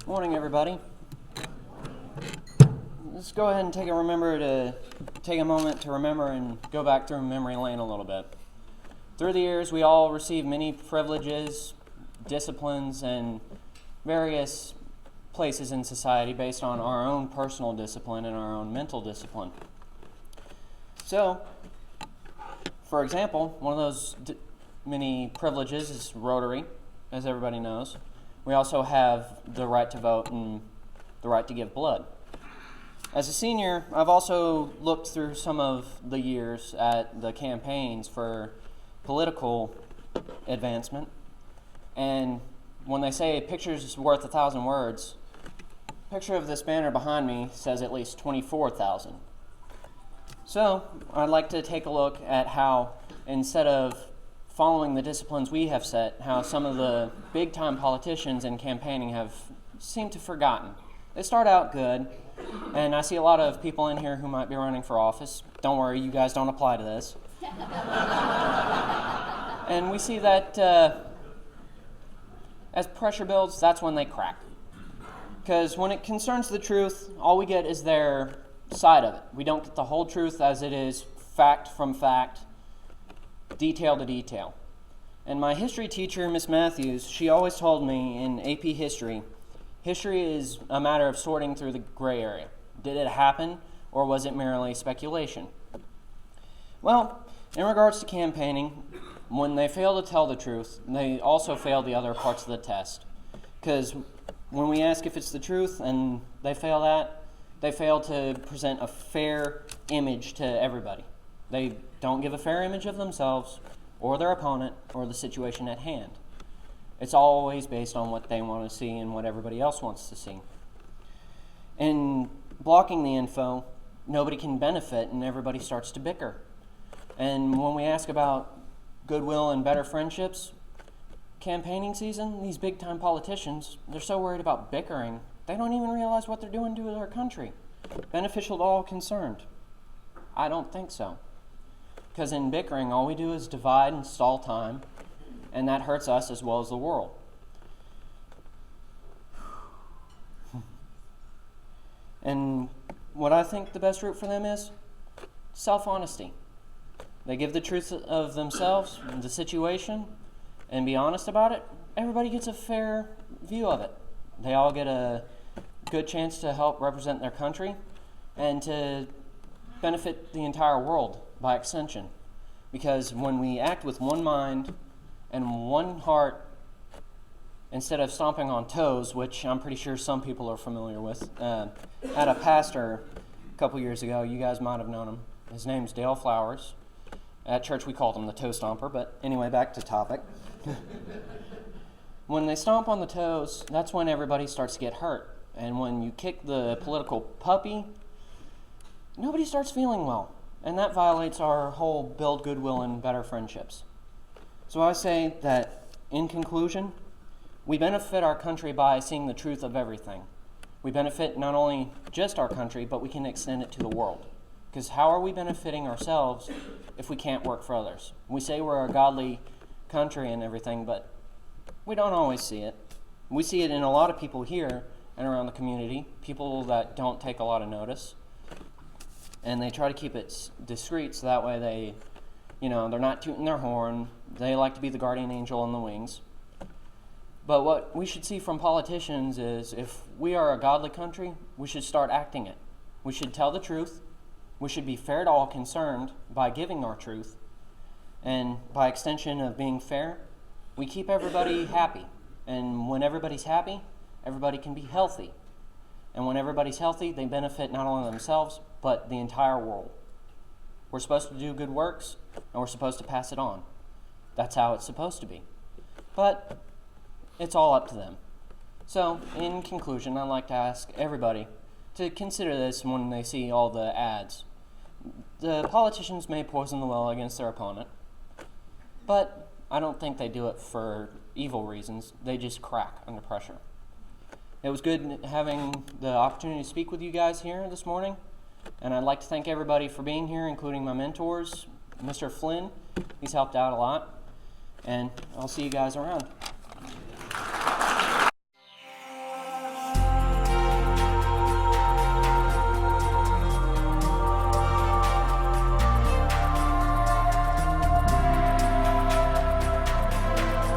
Morning, everybody. Let's go ahead and take a moment to remember and go back through memory lane a little bit. Through the years, we all received many privileges, disciplines, and various places in society based on our own personal discipline and our own mental discipline. So, for example, one of those many privileges is Rotary, as everybody knows. We also have the right to vote and the right to give blood. As a senior, I've also looked through some of the years at the campaigns for political advancement, and when they say a picture's worth 1,000 words, a picture of this banner behind me says at least 24,000. So, I'd like to take a look at how, instead of following the disciplines we have set, how some of the big-time politicians in campaigning have seemed to have forgotten. They start out good, and I see a lot of people in here who might be running for office. Don't worry, you guys don't apply to this. And we see that as pressure builds, that's when they crack. Because when it concerns the truth, all we get is their side of it. We don't get the whole truth as it is, fact from fact, detail to detail. And my history teacher, Miss Matthews, she always told me in AP history is a matter of sorting through the gray area. Did it happen, or was it merely speculation? Well, in regards to campaigning, when they fail to tell the truth, they also fail the other parts of the test. Because when we ask if it's the truth and they fail that, they fail to present a fair image to everybody. They don't give a fair image of themselves or their opponent or the situation at hand. It's always based on what they want to see and what everybody else wants to see. In blocking the info, nobody can benefit and everybody starts to bicker. And when we ask about goodwill and better friendships, campaigning season, these big-time politicians, they're so worried about bickering, they don't even realize what they're doing to their country. Beneficial to all concerned? I don't think so. Because in bickering, all we do is divide and stall time, and that hurts us as well as the world. And what I think the best route for them is self-honesty. They give the truth of themselves, the situation, and be honest about it. Everybody gets a fair view of it. They all get a good chance to help represent their country and to benefit the entire world by extension. Because when we act with one mind and one heart, instead of stomping on toes, which I'm pretty sure some people are familiar with, I had a pastor a couple years ago, you guys might have known him. His name's Dale Flowers. At church we called him the toe stomper, but anyway, back to topic. When they stomp on the toes, that's when everybody starts to get hurt. And when you kick the political puppy, nobody starts feeling well. And that violates our whole build goodwill and better friendships. So I say that, in conclusion, we benefit our country by seeing the truth of everything. We benefit not only just our country, but we can extend it to the world. Because how are we benefiting ourselves if we can't work for others? We say we're a godly country and everything, but we don't always see it. We see it in a lot of people here and around the community, people that don't take a lot of notice. And they try to keep it discreet so that way they're not tooting their horn. They like to be the guardian angel on the wings. But what we should see from politicians is if we are a godly country, we should start acting it. We should tell the truth. We should be fair to all concerned by giving our truth. And by extension of being fair, we keep everybody happy. And when everybody's happy, everybody can be healthy. And when everybody's healthy, they benefit not only themselves, but the entire world. We're supposed to do good works, and we're supposed to pass it on. That's how it's supposed to be. But it's all up to them. So, in conclusion, I'd like to ask everybody to consider this when they see all the ads. The politicians may poison the well against their opponent, but I don't think they do it for evil reasons. They just crack under pressure. It was good having the opportunity to speak with you guys here this morning, and I'd like to thank everybody for being here, including my mentors, Mr. Flynn. He's helped out a lot, and I'll see you guys around.